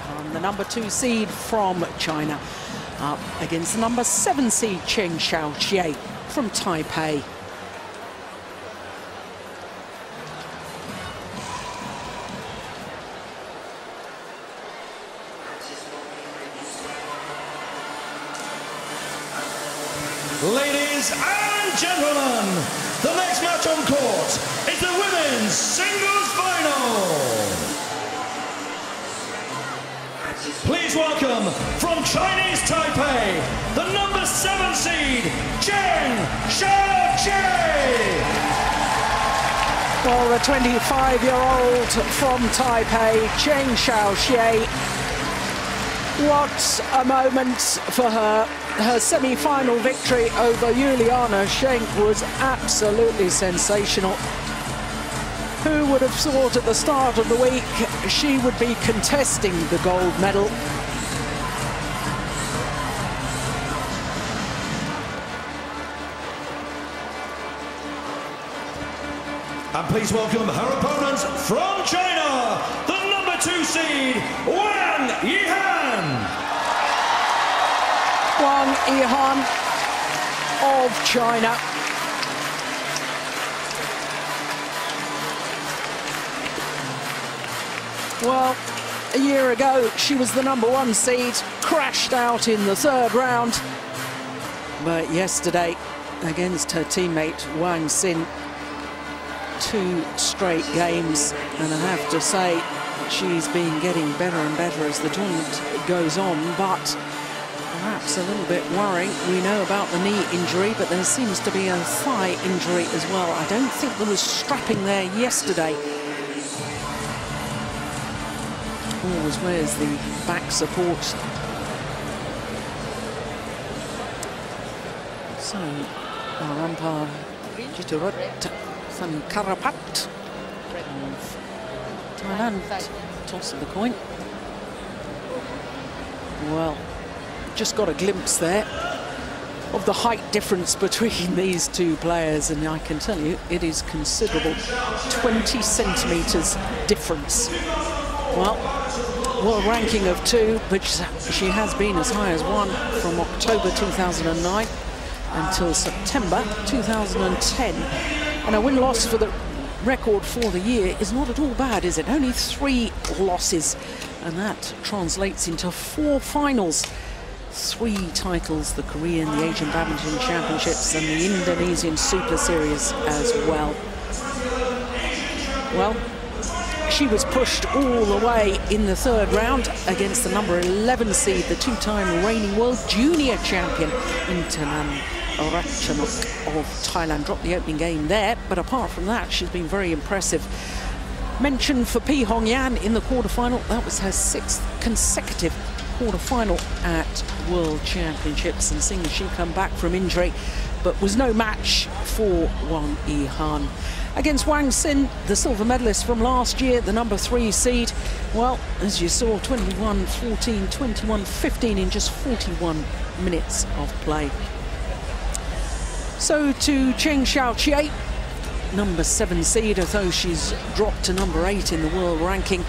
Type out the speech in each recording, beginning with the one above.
Yihan, the number 2 seed from China, up against the number 7 seed Cheng from Taipei. Ladies and gentlemen, the next match on court is the women's singles final. Please welcome from Chinese Taipei, the number 7 seed, Cheng. Well, the 25-year-old from Taipei, Cheng. What a moment for her. Her semi-final victory over Juliana Schenk was absolutely sensational. Who would have thought at the start of the week she would be contesting the gold medal? And please welcome her opponents from China, the number 2 seed, Wang. Wang Yihan of China. Well, a year ago, she was the number 1 seed, crashed out in the 3rd round. But yesterday, against her teammate Wang Xin, 2 straight games, and I have to say, she's been getting better and better as the tournament goes on, but perhaps a little bit worrying. We know about the knee injury, but there seems to be a thigh injury as well. I don't think there was strapping there yesterday. Always wears the back support. So, our umpire, Jiturut Karapat of Thailand, toss of the coin. Well, just got a glimpse there of the height difference between these 2 players, and I can tell you it is considerable. 20 centimetres difference. Well, world ranking of 2, but she has been as high as 1 from October 2009 until September 2010. And a win-loss for the record for the year is not at all bad, is it? Only 3 losses, and that translates into 4 finals. 3 titles, the Korean, the Asian Badminton Championships and the Indonesian Super Series as well. Well, she was pushed all the way in the 3rd round against the number 11 seed, the 2-time reigning world junior champion, Intanan Ratchanok of Thailand. Dropped the opening game there, but apart from that, she's been very impressive. Mentioned for Pi Hongyan in the quarterfinal. That was her 6th consecutive quarterfinal at World Championships, and seeing she come back from injury, but was no match for Wang Yihan. Against Wang Xin, the silver medalist from last year, the number 3 seed. Well, as you saw, 21-14, 21-15 in just 41 minutes of play. So to Cheng Xiaoqie, number 7 seed, although she's dropped to number 8 in the world ranking.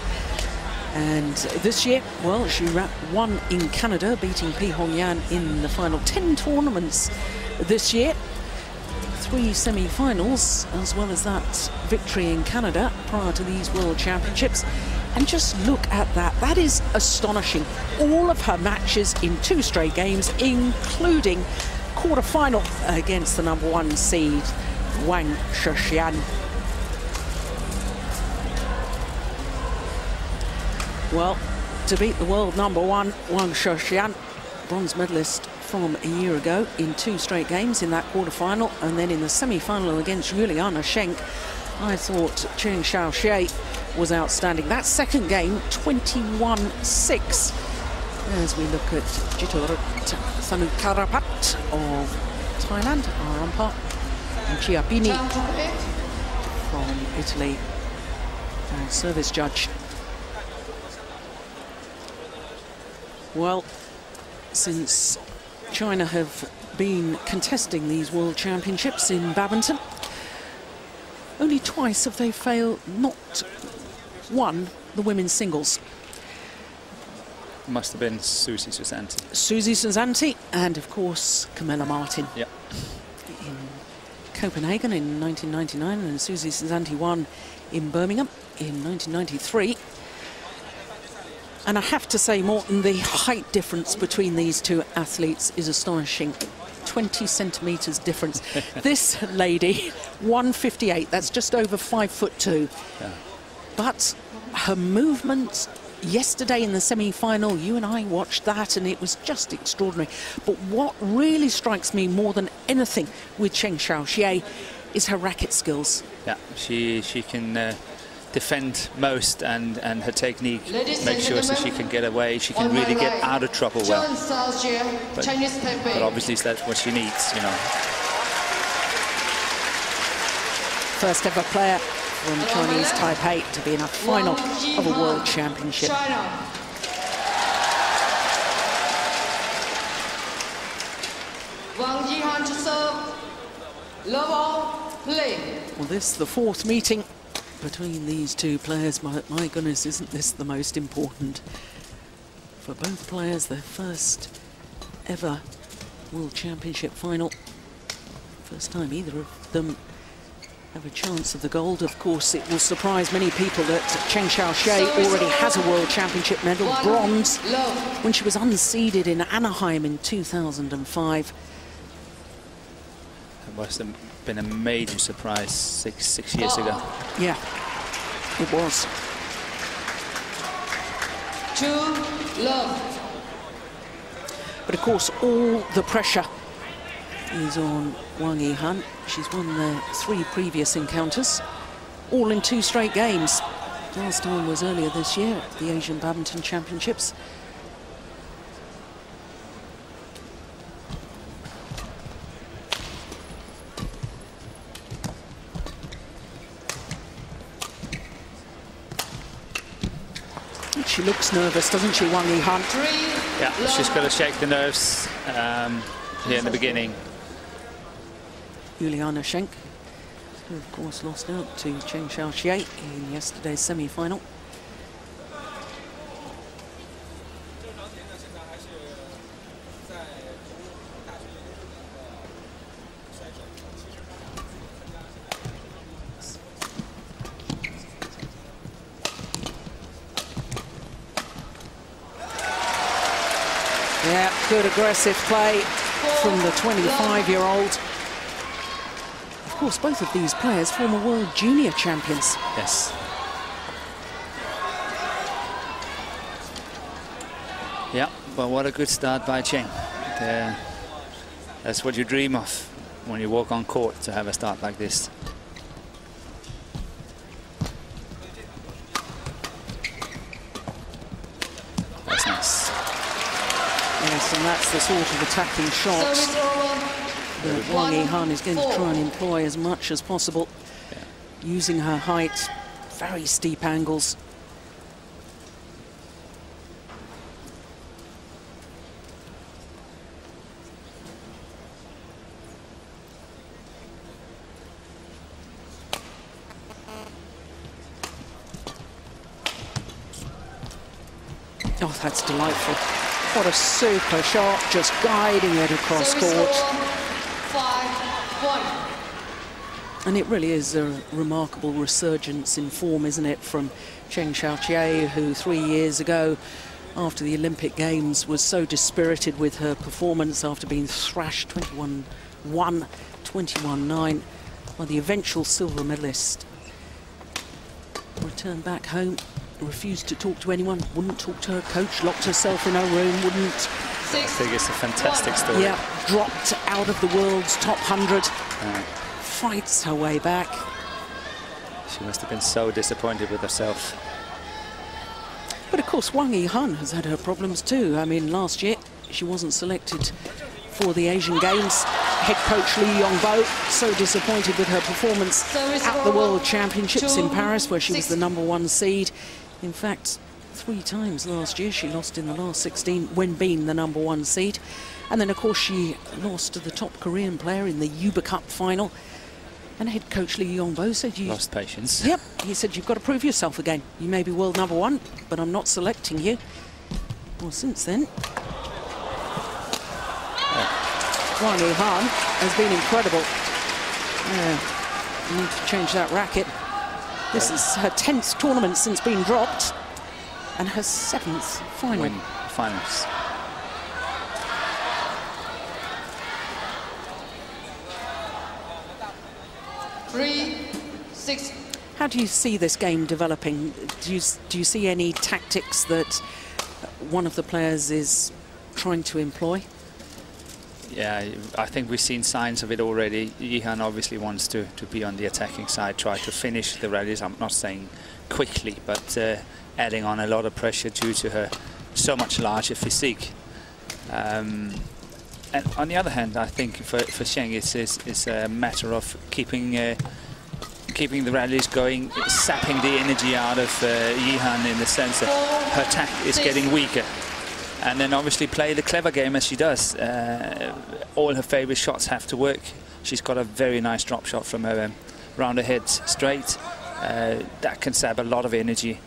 And this year, well, she won in Canada, beating Pi Hongyan in the final. 10 tournaments this year, 3 semi-finals, as well as that victory in Canada prior to these World Championships. And just look at that. That is astonishing. All of her matches in 2 straight games, including quarter-final against the number 1 seed, Wang Shixian. Well, to beat the world number 1, Wang Shixian, bronze medalist from a year ago in 2 straight games in that quarter-final, and then in the semi-final against Juliana Schenk, I thought Cheng Xiaoqie was outstanding. That 2nd game, 21-6. As we look at Jiturut Karapat of Thailand, our umpire, and Chiapini from Italy, our service judge. Well, since China have been contesting these World Championships in badminton, only twice have they failed, not won the women's singles. Must have been Susie Susanti. Susie Susanti, and of course Camilla Martin. Yep. In Copenhagen in 1999, and Susie Susanti won in Birmingham in 1993. And I have to say, Morten, the height difference between these two athletes is astonishing. 20 centimetres difference. This lady, 158, that's just over 5'2". Yeah. But her movement yesterday in the semi-final, you and I watched that, and it was just extraordinary. But what really strikes me more than anything with Cheng Xiaoxie is her racket skills. Yeah, she can defend most, and her technique makes sure so she can get away. She can really get out of trouble well. But obviously that's what she needs, you know. First ever player from Chinese Taipei to be in a final of a World Championship. Wang to serve. Level play. Well, this is the fourth meeting between these two players. My goodness, isn't this the most important for both players? Their first ever World Championship final. First time either of them have a chance of the gold. Of course, it will surprise many people that Cheng Xiaoxie already has a World Championship medal, bronze, when she was unseeded in Anaheim in 2005. It must have been a major surprise six years ago. Yeah, it was. 2-love. But of course, all the pressure is on Wang Yihan. She's won their 3 previous encounters, all in 2 straight games. Last time was earlier this year at the Asian Badminton Championships. She looks nervous, doesn't she, Wang Yihan? Yeah, she's got to shake the nerves here in the beginning. Juliana Schenk, who of course lost out to Cheng Xiaoxie in yesterday's semi-final. Yeah, good aggressive play from the 25-year-old. Of course, both of these players former World Junior champions. Yes. Yeah, but what a good start by Cheng. That's what you dream of when you walk on court, to have a start like this. That's nice. Yes, and that's the sort of attacking shots that Wang Yihan is going to try and employ as much as possible, using her height, very steep angles. Oh, that's delightful. What a super shot, just guiding it across court. 5-1. And it really is a remarkable resurgence in form, isn't it, from Cheng Xiaoxie, who 3 years ago, after the Olympic Games, was so dispirited with her performance after being thrashed 21-1, 21-9 by the eventual silver medalist. Returned back home, refused to talk to anyone, wouldn't talk to her coach, locked herself in her room, wouldn't. I think it's a fantastic story. Yeah, dropped out of the world's top 100. Fights her way back. She must have been so disappointed with herself. But of course, Wang Yihan has had her problems too. I mean, last year she wasn't selected for the Asian Games. Head coach Lee Yongbo so disappointed with her performance at the World Championships in Paris, where she was the #1 seed. In fact, 3 times last year she lost in the last 16 when being the #1 seed. And then, of course, she lost to the top Korean player in the Uber Cup final. And head coach Lee Yongbo said, "You lost patience." Yep, he said, "You've got to prove yourself again. You may be world #1, but I'm not selecting you." Well, since then, Wang has been incredible. Need to change that racket. This is her 10th tournament since being dropped, and her 7th final. Win finals. How do you see this game developing? Do you see any tactics that one of the players is trying to employ? Yeah, I think we've seen signs of it already. Yihan obviously wants to be on the attacking side, try to finish the rallies. I'm not saying quickly, but adding on a lot of pressure due to her so much larger physique. And on the other hand, I think for Cheng, it's a matter of keeping the rallies going, sapping the energy out of Yihan in the sense that her attack is getting weaker. And then obviously play the clever game as she does. All her favorite shots have to work. She's got a very nice drop shot from her round her head straight. That can sap a lot of energy.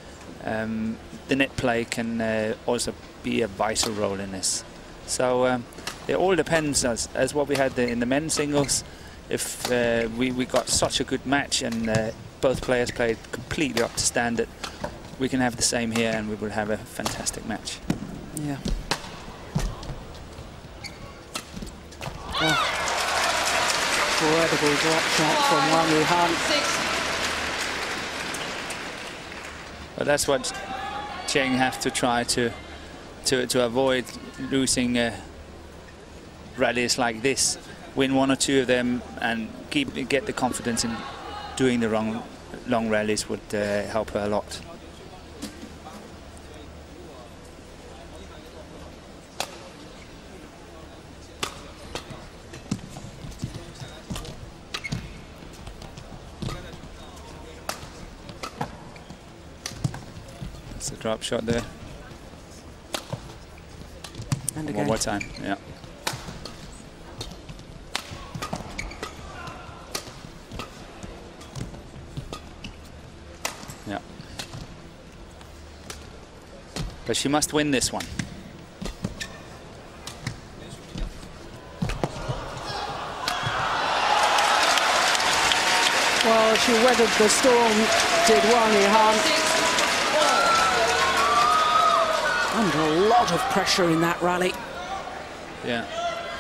The net play can also be a vital role in this. So it all depends, as what we had in the men's singles. If we got such a good match and both players played completely up to standard, we can have the same here and we will have a fantastic match. Yeah. Incredible drop shot from Wang. Well, that's what Cheng have to try to avoid losing rallies like this. Win one or two of them and get the confidence in doing the long rallies would help her a lot. That's a drop shot there. And again. One more time, yeah. Yeah. But she must win this one. Well, she weathered the storm, did Wang. Under a lot of pressure in that rally. Yeah,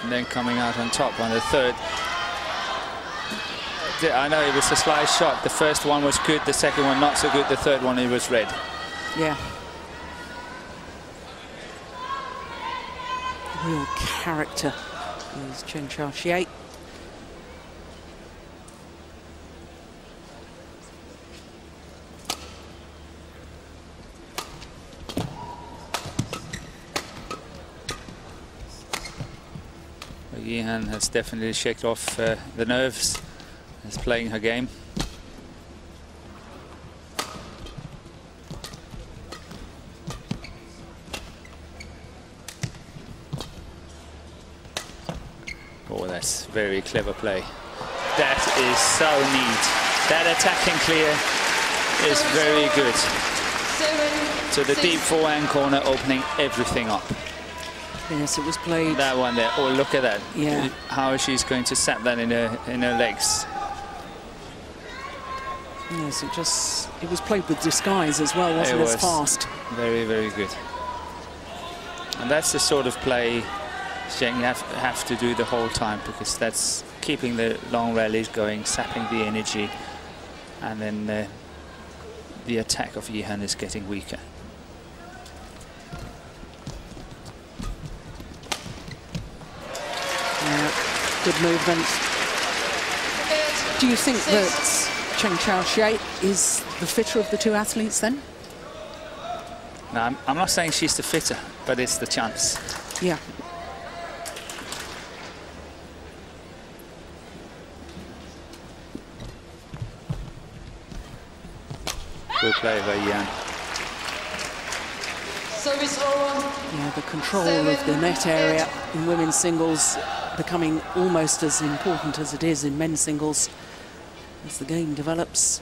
and then coming out on top on the third. I know it was a slice shot. The first one was good, the second one not so good, the third one it was red. Yeah. Real character is Cheng Xiaoxie. Yihan has definitely shaken off the nerves. Is playing her game. Oh, that's very clever play. That is so neat. That attacking clear is very good. So the deep forehand corner opening everything up. Yes, it was played. That one there. Oh, look at that. Yeah. How she's going to sap that in her legs. Yes, it was played with disguise as well, wasn't it? As fast. Very, very good. And that's the sort of play Cheng have to do the whole time, because that's keeping the long rallies going, sapping the energy, and then the attack of Yihan is getting weaker. Good movement. Do you think that Cheng Xiaoxie is the fitter of the two athletes then? No, I'm not saying she's the fitter, but it's the chance. Yeah. Good play by Yan. Service over. Yeah, the control of the net area in women's singles becoming almost as important as it is in men's singles as the game develops.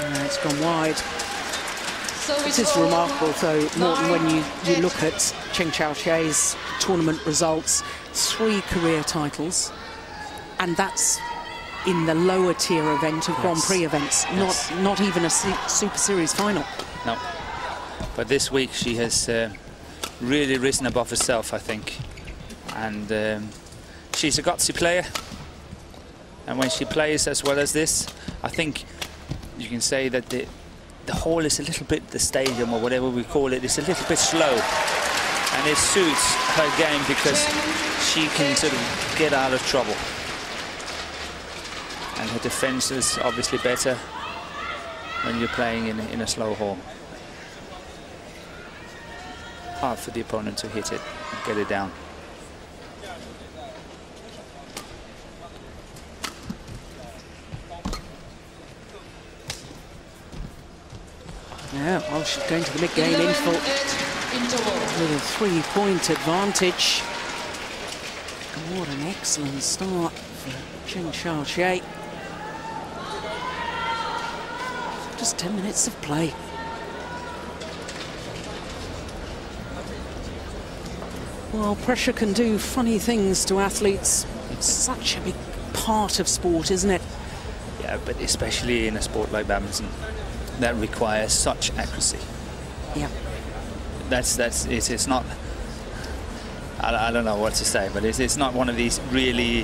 It's gone wide. It is remarkable, though, Morton, when you look at Cheng Xiaoxie's tournament results, 3 career titles, and that's in the lower tier event of Grand Prix events, not even a Super Series final. No, but this week she has really risen above herself, I think, and she's a gutsy player, and when she plays as well as this, I think you can say that the hall is a little bit, the stadium or whatever we call it, is a little bit slow, and it suits her game because she can sort of get out of trouble, and her defense is obviously better when you're playing in a slow hall. Hard for the opponent to hit it and get it down. Yeah, well, she's going to the mid-game interval with a 3-point advantage. What an excellent start for Cheng Xiaoxie. Just 10 minutes of play. Well, pressure can do funny things to athletes. It's such a big part of sport, isn't it? Yeah, but especially in a sport like badminton, that requires such accuracy. Yeah. It's not, I don't know what to say, but it's not one of these really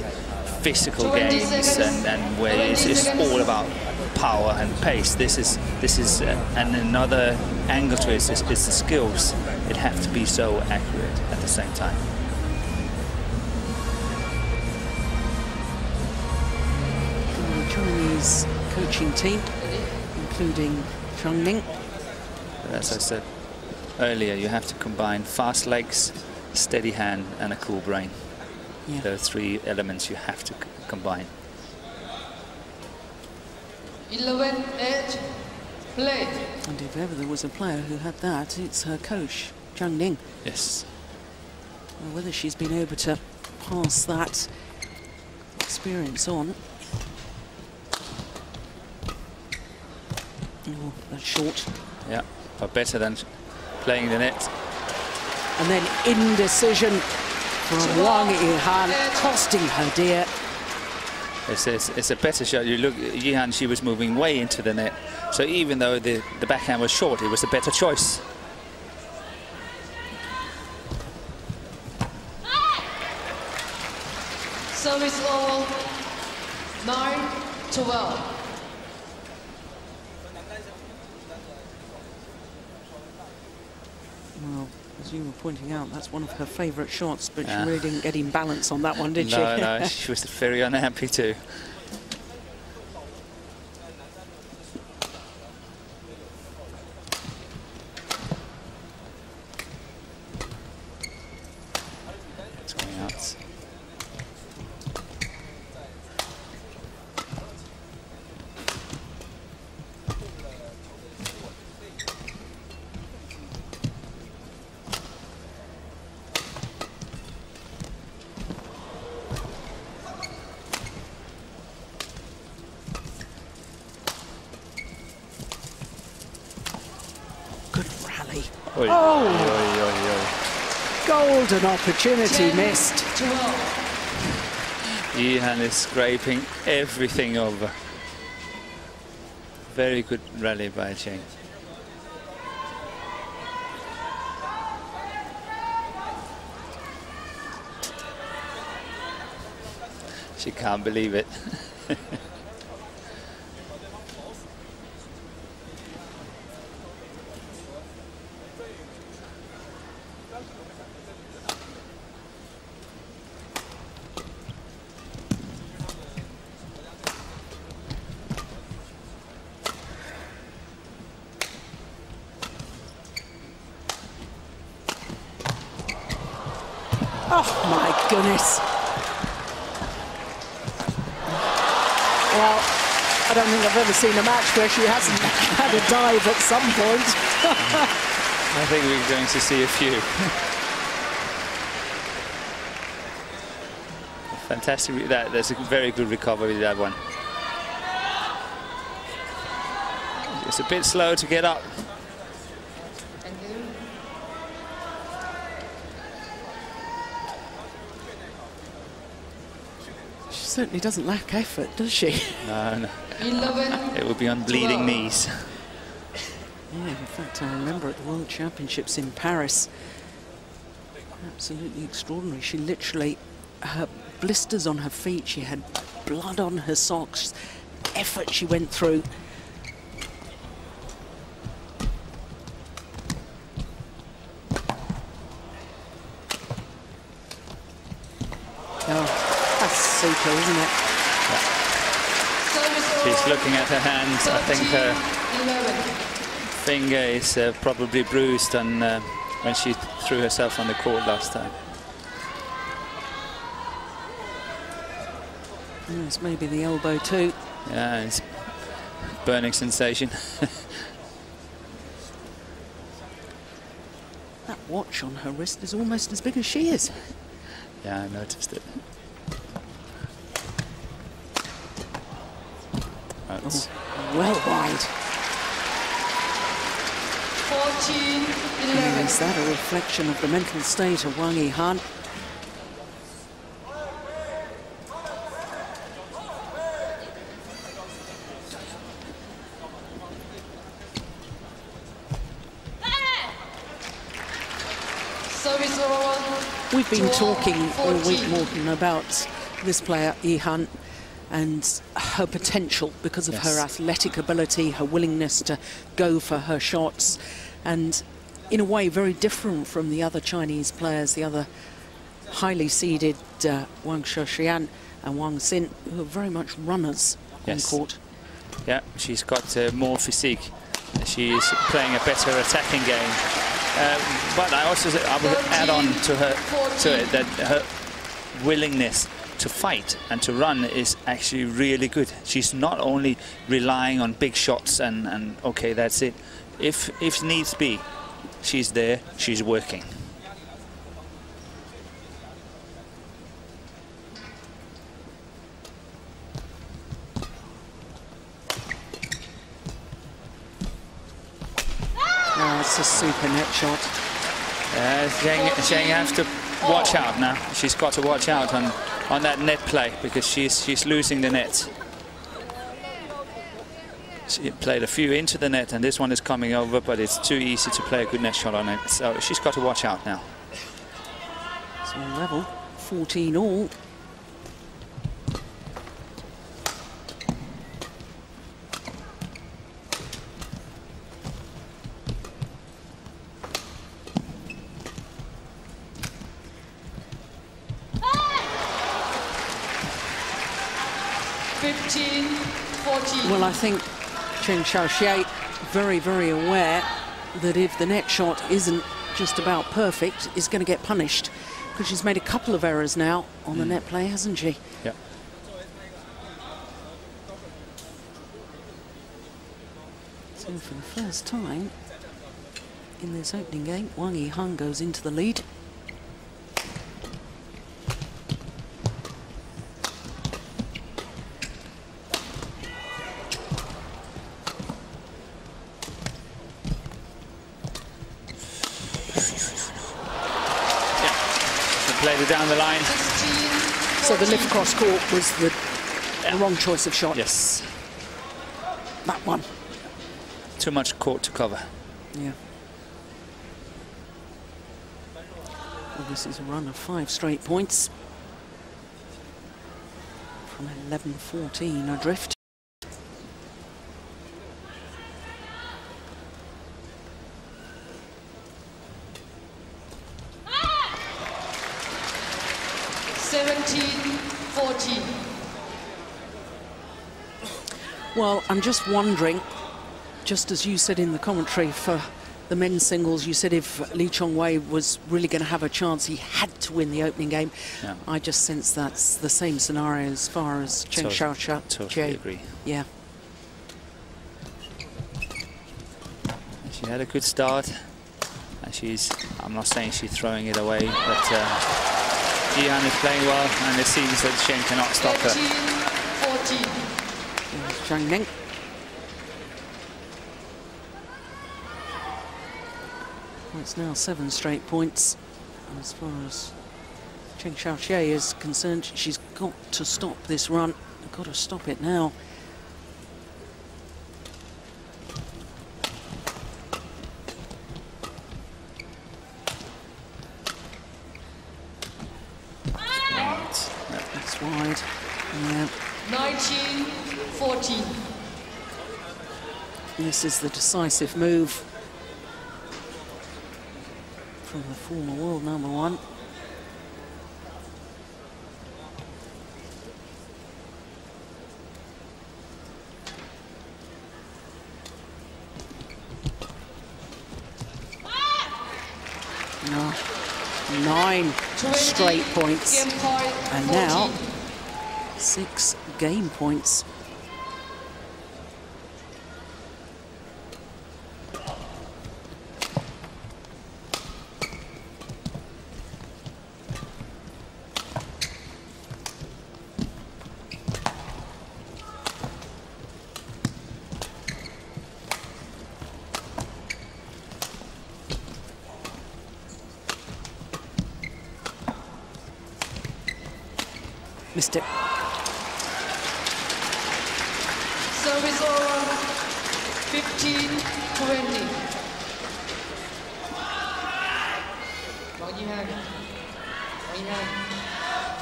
physical games and where it's all about power and pace. This is and another angle to it is the skills. It have to be so accurate at the same time. The Chinese coaching team, including Cheng Ning. As I said earlier, you have to combine fast legs, steady hand, and a cool brain. Yeah. There are 3 elements you have to combine. 11-8, play. And if ever there was a player who had that, it's her coach, Cheng Ning. Yes. Well, whether she's been able to pass that experience on. Oh, that's short. Yeah, but better than playing the net. And then indecision from Wang Yihan, costing her dear. It's a better shot. You look, Yihan, she was moving way into the net. So even though the backhand was short, it was a better choice. Service all 9-12. Well, as you were pointing out, that's one of her favourite shots, but she really didn't get in balance on that one, did she? No, she was very unhappy too. It's going out. Oy, golden opportunity missed. Yihan is scraping everything over. Very good rally by Cheng. She can't believe it. Oh my goodness. Well, I don't think I've ever seen a match where she hasn't had a dive at some point. I think we're going to see a few. Fantastic. That's a very good recovery, that one. It's a bit slow to get up. She certainly doesn't lack effort, does she? No. It would be on bleeding knees. Yeah, in fact, I remember at the World Championships in Paris, absolutely extraordinary. She literally, her blisters on her feet, she had blood on her socks, effort she went through. Oh, that's super, isn't it? Yeah. She's looking at her hands. I think her finger is probably bruised on when she threw herself on the court last time. Yes, maybe the elbow too. Yeah, it's burning sensation. That watch on her wrist is almost as big as she is. Yeah, I noticed it. That's well wide. 14-11. Is that a reflection of the mental state of Wang Yihan? We've been talking all week, Morten, about this player, Yihan, and her potential because of her athletic ability, her willingness to go for her shots, and in a way very different from the other Chinese players, the other highly seeded Wang Shixian and Wang Xin, who are very much runners on court. Yeah, she's got more physique. She's playing a better attacking game. But I would add on to it that her willingness to fight and to run is actually really good. She's not only relying on big shots and okay, that's it. If needs be, she's there, she's working. Oh, it's a super net shot. Cheng has to watch out now. She's got to watch out on that net play because she's losing the net. She played a few into the net and this one is coming over, but it's too easy to play a good net shot on it. So she's got to watch out now. So level, 14 all. Well, I think Cheng Xiaoxie very, very aware that if the net shot isn't just about perfect, is going to get punished because she's made a couple of errors now on the net play, hasn't she? Yeah. So for the first time in this opening game, Wang Yihan goes into the lead. Played it down the line. So the lift cross court was the wrong choice of shot. Yes. That one. Too much court to cover. Yeah. Well, this is a run of 5 straight points from 11-14 adrift. Well, I'm just wondering, just as you said in the commentary for the men's singles, you said if Lee Chong-wei was really going to have a chance, he had to win the opening game. Yeah. I just sense that's the same scenario as far as Cheng Xiaoxie. Totally agree. Yeah. She had a good start, and I'm not saying she's throwing it away, but Yihan is playing well, and it seems that Cheng cannot stop her. 14. Zhang Ning. Well, it's now 7 straight points. As far as Cheng Xiaoxie is concerned, she's got to stop this run. Got to stop it now. That's wide. Yeah. 19-14. This is the decisive move from the former world number 1. No. 9 straight points. And now 6 game points. Missed it. Service over. 15-20.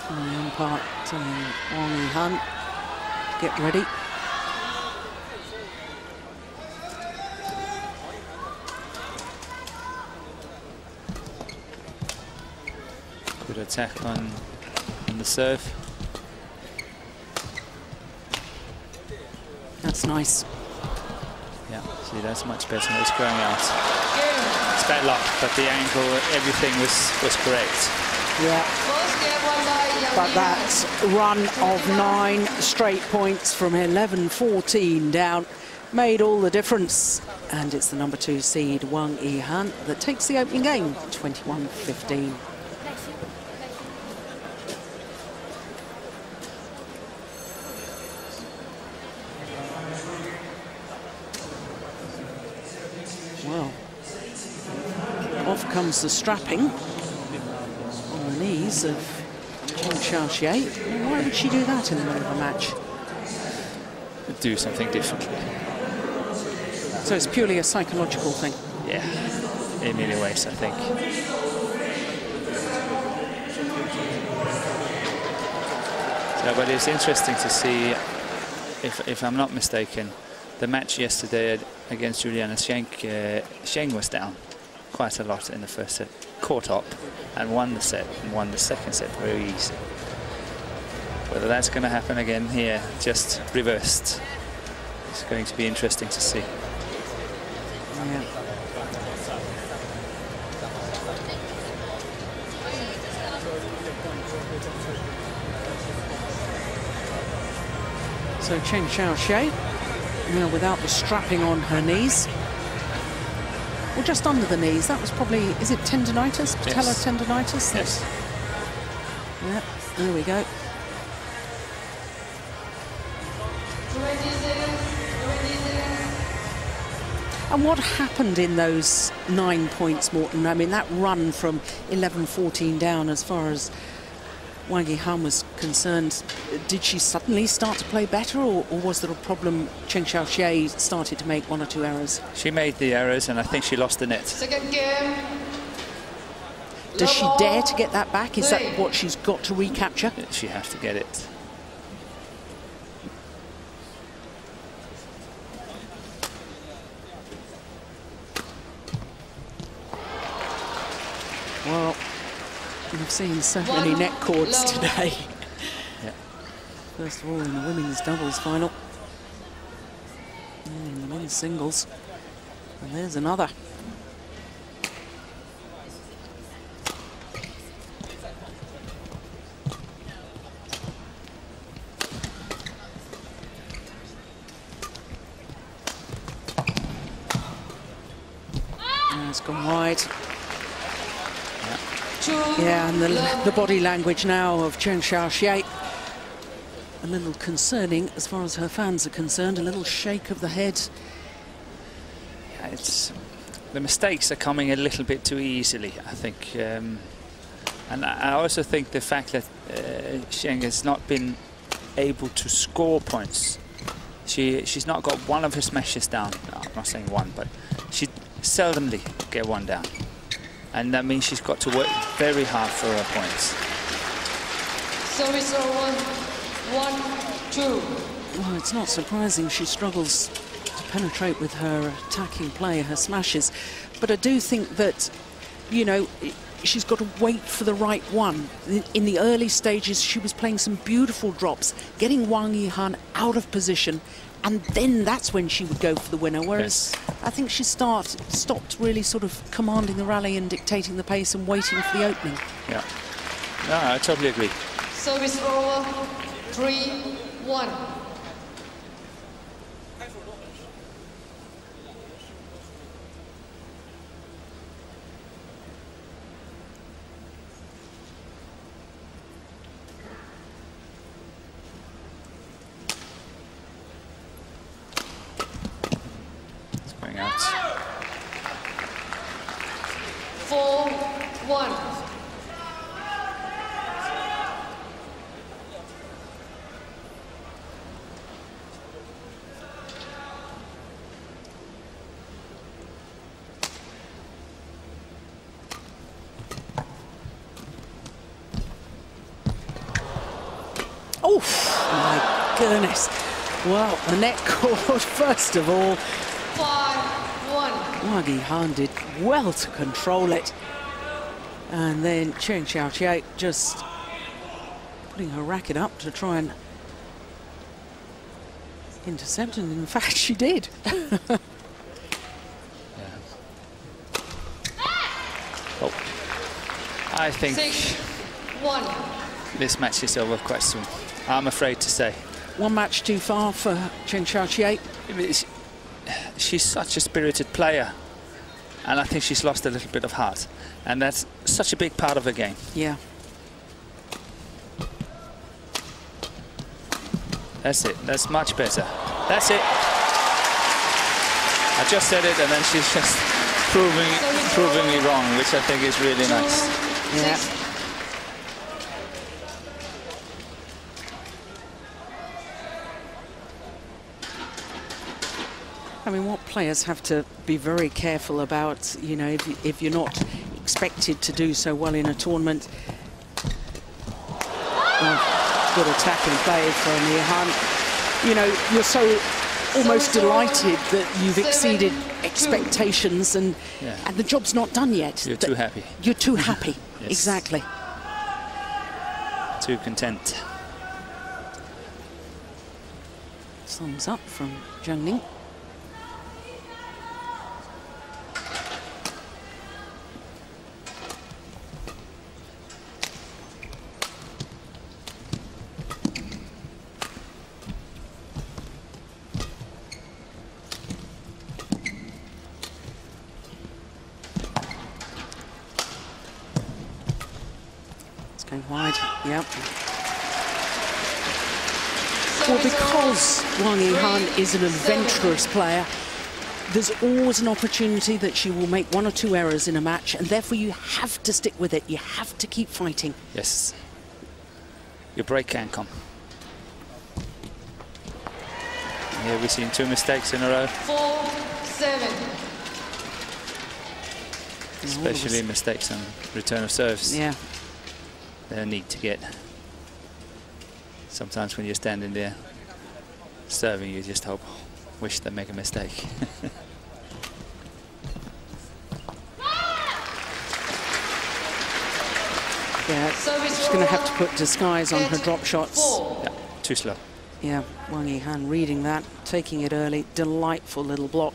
The umpire telling Wang Yihan, get ready. Good attack on the serve. That's nice. Yeah, see, that's much better. It's going out. It's bad luck, but the angle, everything was correct. Yeah. But that run of 9 straight points from 11-14 down made all the difference. And it's the number 2 seed, Wang Yihan, that takes the opening game, 21-15. Well, off comes the strapping on the knees of Cheng Xiaoxie. Why would she do that in the middle of a match? Do something differently. So it's purely a psychological thing? Yeah, in many ways, I think. So, but it's interesting to see, if I'm not mistaken, the match yesterday against Juliana Cheng, Cheng was down quite a lot in the first set, caught up and won the set, and won the second set very easy. Whether that's going to happen again here, just reversed, it's going to be interesting to see. Yeah. So Cheng Xiaoxie, now without the strapping on her knees, or just under the knees. That was probably, is it tendinitis? Patellar tendinitis? Yes. Yeah, there we go. And what happened in those 9 points, Morten? I mean, that run from 11-14 down, as far as Wang Yihan was concerned, did she suddenly start to play better, or was there a problem? Cheng Xiaoxie started to make 1 or 2 errors. She made the errors, and I think she lost the net. Second game. Does she dare to get that back? Is that what she's got to recapture? She has to get it. Well, we've seen so many net cords today. Yeah. First of all, in the women's doubles final, and in the men's singles, and there's another. It's gone wide. Yeah, and the body language now of Cheng Xiaoxie, a little concerning as far as her fans are concerned, a little shake of the head. Yeah, it's the mistakes are coming a little bit too easily, I think. And I also think the fact that Cheng has not been able to score points. She's not got one of her smashes down. No, I'm not saying one, but she seldomly get one down. And that means she's got to work very hard for her points. Service over, 1-2. Well, it's not surprising she struggles to penetrate with her attacking play, her smashes. But I do think that, you know, she's got to wait for the right one. In the early stages, she was playing some beautiful drops, getting Wang Yihan out of position, and then that's when she would go for the winner. Whereas I think she stopped really sort of commanding the rally and dictating the pace and waiting for the opening. Yeah, no, I totally agree. Service over, 3-1. Out. 4-1. Oh, my goodness. Well, the net cord, first of all. 5-1. Wang Yihan did well to control it. And then Cheng Xiaoqiao just putting her racket up to try and intercept, and in fact she did. Yeah. Oh. I think 6-1. this match is over quite soon, I'm afraid to say. One match too far for Cheng Xiaoqiao. She's such a spirited player, and I think she's lost a little bit of heart, and that's such a big part of the game. Yeah. That's it. That's much better. That's it. I just said it, and then she's just proving me wrong, which I think is really nice. Yeah. I mean, what players have to be very careful about, you know, if you're not expected to do so well in a tournament. Good attacking play from Yihan. You know, you're so almost delighted that you've exceeded expectations, and the job's not done yet. You're too happy. You're too happy. Yes. Exactly. Too content. Thumbs up from Zhang Ning. Wide, yep. Well, because Wang Yihan is an adventurous player, there's always an opportunity that she will make one or two errors in a match, and therefore you have to stick with it. You have to keep fighting. Yes. Your break can come. Here we've seen 2 mistakes in a row. 4-7. Especially mistakes on return of serves. Yeah. They're neat to get. Sometimes when you're standing there serving, you just wish they make a mistake. Yeah, she's going to have to put disguise on her drop shots. Yeah, too slow. Yeah, Wang Yihan reading that, taking it early. Delightful little block.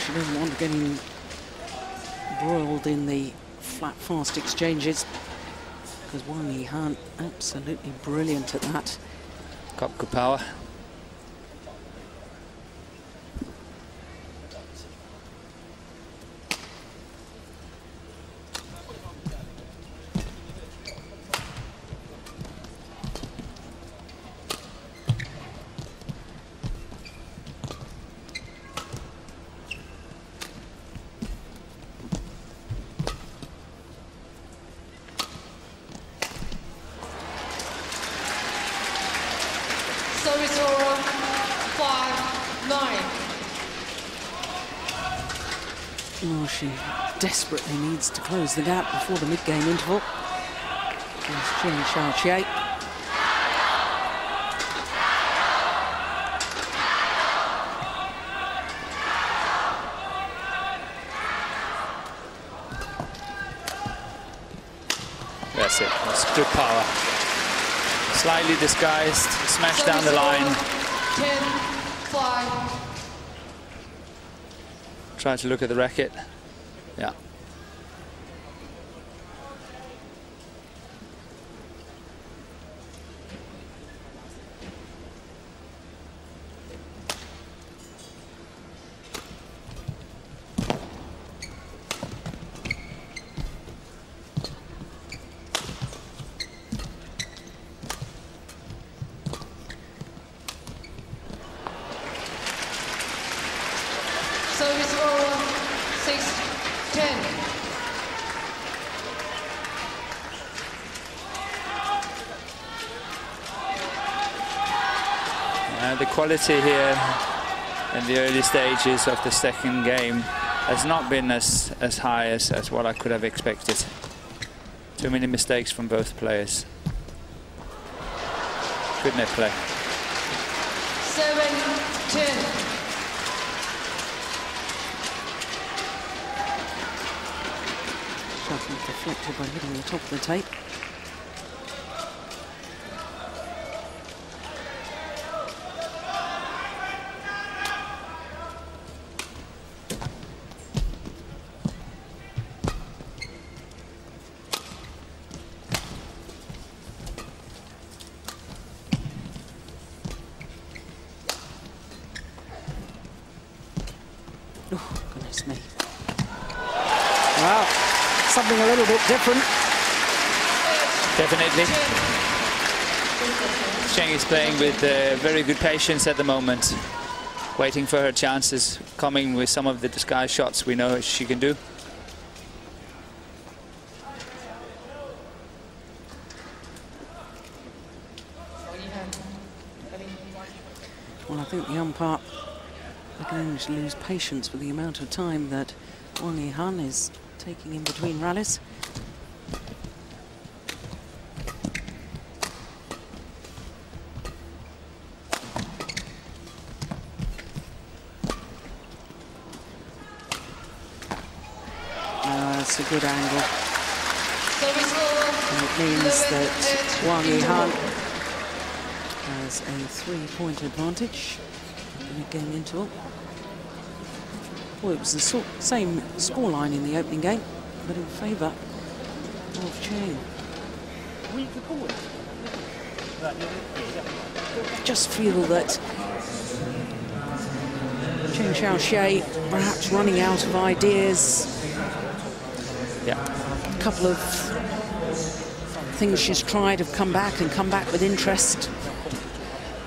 She doesn't want to get embroiled in the flat, fast exchanges. because Wang Yihan absolutely brilliant at that. Got good power. Service over 5-9. Oh, she desperately needs to close the gap before the mid-game interval. There's Cheng Xiaoqie. That's it. That's good power. Slightly disguised, smash down the line. 10-5. Try to look at the racket. Yeah. Service over 6-10. The quality here in the early stages of the second game has not been as high as what I could have expected. Too many mistakes from both players. Good net play. 7-10. Shuttle deflected by hitting the top of the tape. Oh, goodness me. Wow, something a little bit different. Definitely. Cheng is playing with very good patience at the moment, waiting for her chances, coming with some of the disguised shots we know she can do. Well, I think the umpire beginning to lose patience with the amount of time that Wang Yihan is taking in between rallies. That's a good angle. And it means that Wang Yihan has a 3-point advantage in the game interval. Well, it was the same scoreline in the opening game, but in favour of Cheng. Just feel that Cheng Xiaoqie perhaps running out of ideas. Yeah. A couple of things she's tried have come back with interest.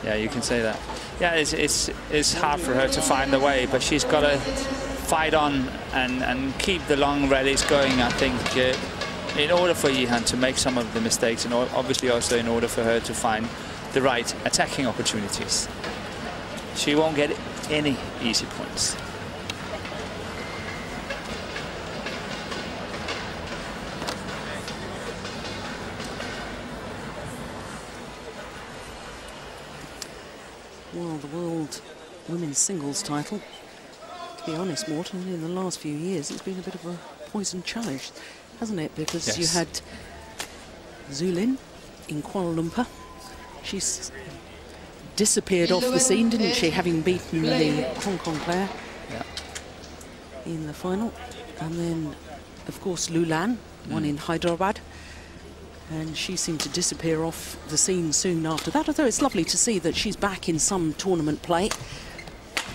Yeah, you can say that. Yeah, it's hard for her to find the way, but she's got to fight on and keep the long rallies going, I think, in order for Yihan to make some of the mistakes, and obviously also in order for her to find the right attacking opportunities. She won't get any easy points. Well, the world women's singles title, to be honest, Morten, in the last few years, it's been a bit of a poison challenge, hasn't it? Because yes. You had Zhu Lin in Kuala Lumpur. She's disappeared off the scene, didn't she, having beaten the Hong Kong player in the final. And then, of course, Lulan won in Hyderabad. And she seemed to disappear off the scene soon after that, although it's lovely to see that she's back in some tournament play.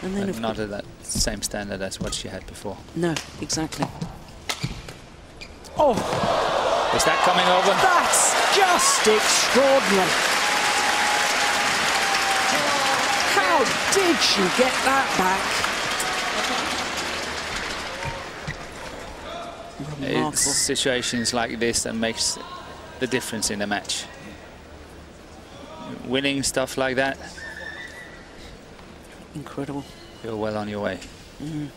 And then But not at that same standard as what she had before. No, exactly. Oh! Is that coming over? That's just extraordinary. How did she get that back? Remarkable. It's situations like this that makes the difference in a match. Winning stuff like that. Incredible. You're well on your way. And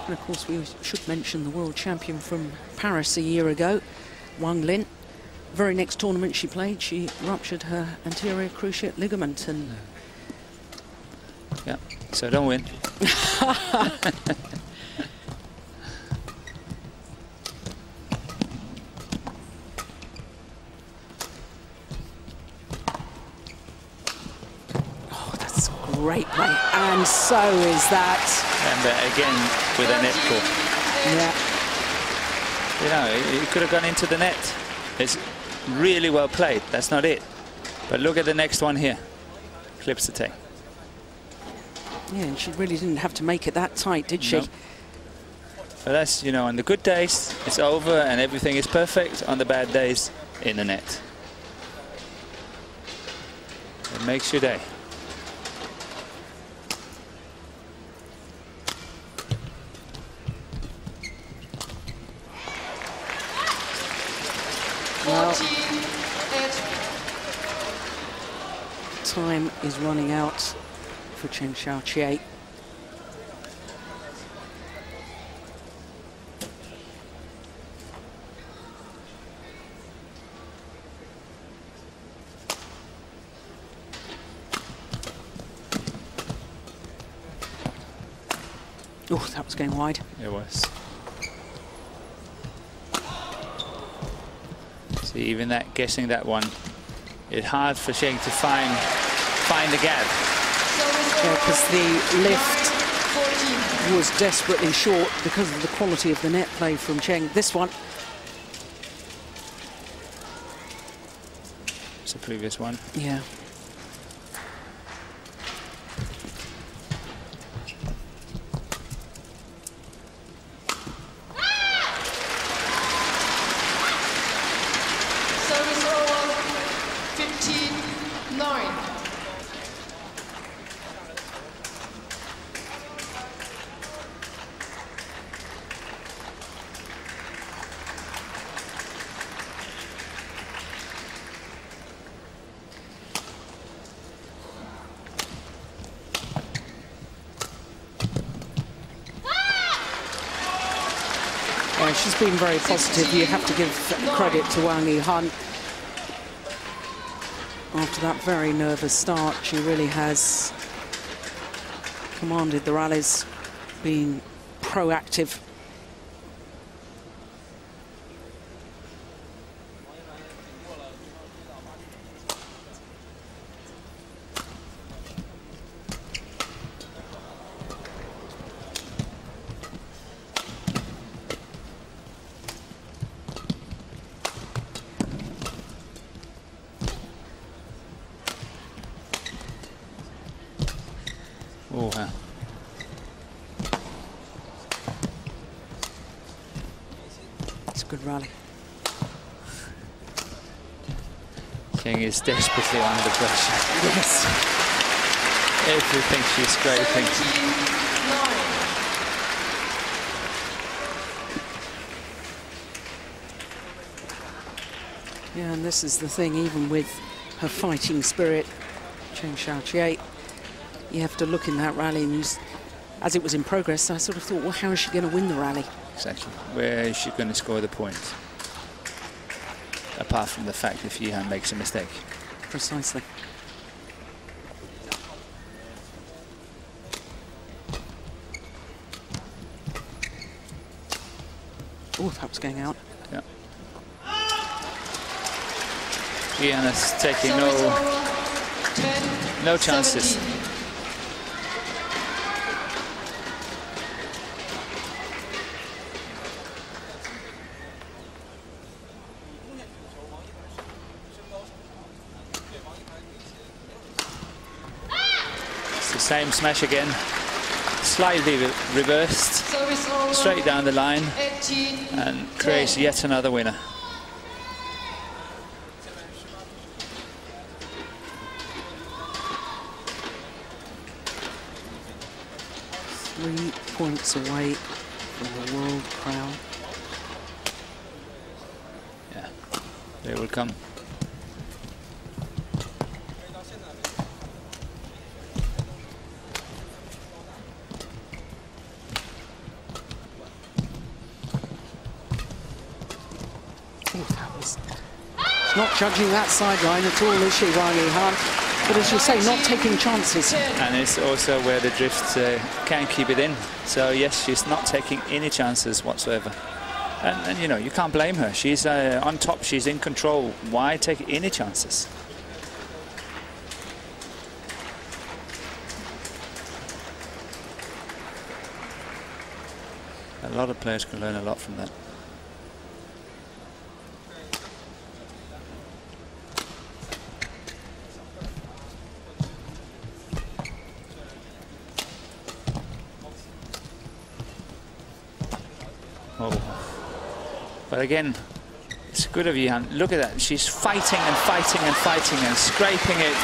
of course, we should mention the world champion from Paris a year ago, Wang. Very next tournament she played, she ruptured her anterior cruciate ligament. And yeah, so don't win. great play, and so is that. And again with a net pull. Yeah. You know, it could have gone into the net. It's really well played. That's not it. But look at the next one here. Clips the tape. Yeah, and she really didn't have to make it that tight, did she? No. But that's, you know, on the good days, it's over and everything is perfect. On the bad days, in the net. It makes your day. Well, time is running out for Cheng Xiaoqie. Oh, that was going wide. It was. See, even that, guessing that one, it's hard for Cheng to find the gap. Yeah, because the lift was desperately short because of the quality of the net play from Cheng. This one. It's the previous one. Yeah. She's been very positive. You have to give credit to Wang Yihan. After that very nervous start, she really has commanded the rallies, being proactive. It's a good rally. Cheng is desperately under pressure. Yes. Everything she's scraping. Yeah, and this is the thing, even with her fighting spirit, Cheng Xiaoqie, you have to look in that rally, and as it was in progress, I sort of thought, well, how is she going to win the rally? Exactly. Where is she going to score the points? Apart from the fact if Yihan makes a mistake. Precisely. Oh, that was going out. Yeah. Yihan is taking no chances. 17. Same smash again, slightly reversed, straight down the line, and creates yet another winner. 3 points away from the world crown. Yeah, they will come. She's not judging that sideline at all, is she, Wang Han? But as you say, not taking chances. And it's also where the drift can keep it in. So yes, she's not taking any chances whatsoever. And you know, you can't blame her. She's on top, she's in control. Why take any chances? A lot of players can learn a lot from that. But again, it's good of you, Han. Look at that. She's fighting and fighting and fighting and scraping it.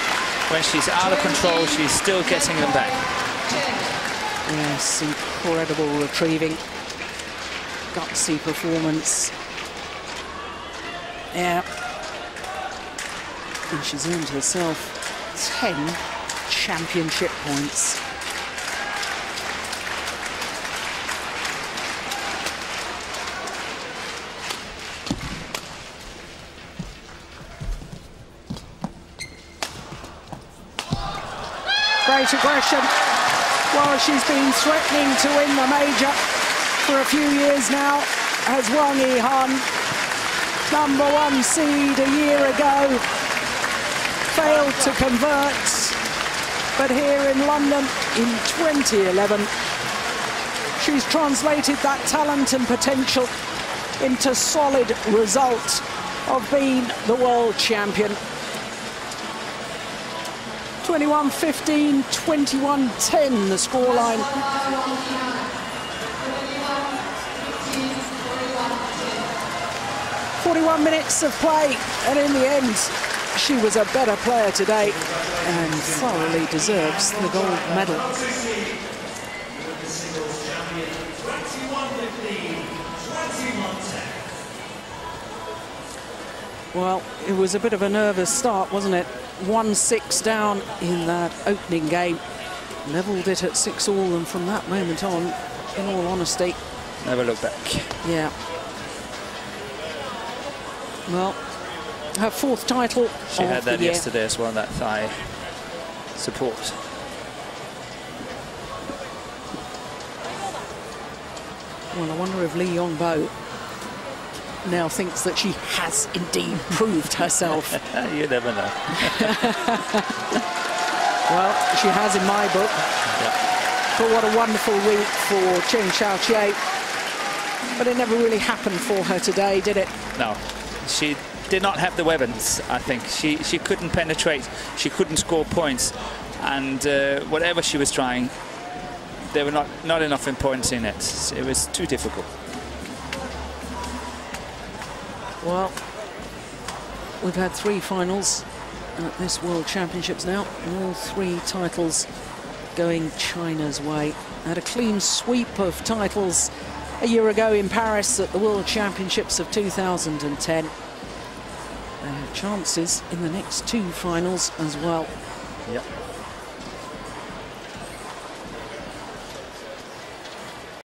When she's out of control, she's still getting them back. Yes, incredible retrieving. Gutsy performance. Yeah. And she's earned herself 10 championship points. Great aggression. Well, she's been threatening to win the major for a few years now, as Wang Han, #1 seed a year ago, failed to convert. But here in London in 2011, she's translated that talent and potential into solid result of being the world champion. 21-15, 21-10 the scoreline. "41 minutes of play, and in the end, she was a better player today and thoroughly deserves the gold medal." Well, it was a bit of a nervous start, wasn't it? 1-6 down in that opening game. Levelled it at 6-all, and from that moment on, in all honesty, never look back. Yeah. Well, her 4th title. She had that yesterday as well, that thigh support. Well, I wonder if Lee Yongbo now thinks that she has indeed proved herself. You never know. Well, she has in my book. Yeah. But what a wonderful week for Cheng. But it never really happened for her today, did it? No, she did not have the weapons, I think. She couldn't penetrate, she couldn't score points, and whatever she was trying, there were not enough points in it. It was too difficult. Well, we've had 3 finals at this World Championships now, and all 3 titles going China's way. Had a clean sweep of titles a year ago in Paris at the World Championships of 2010. They have chances in the next 2 finals as well. Yep.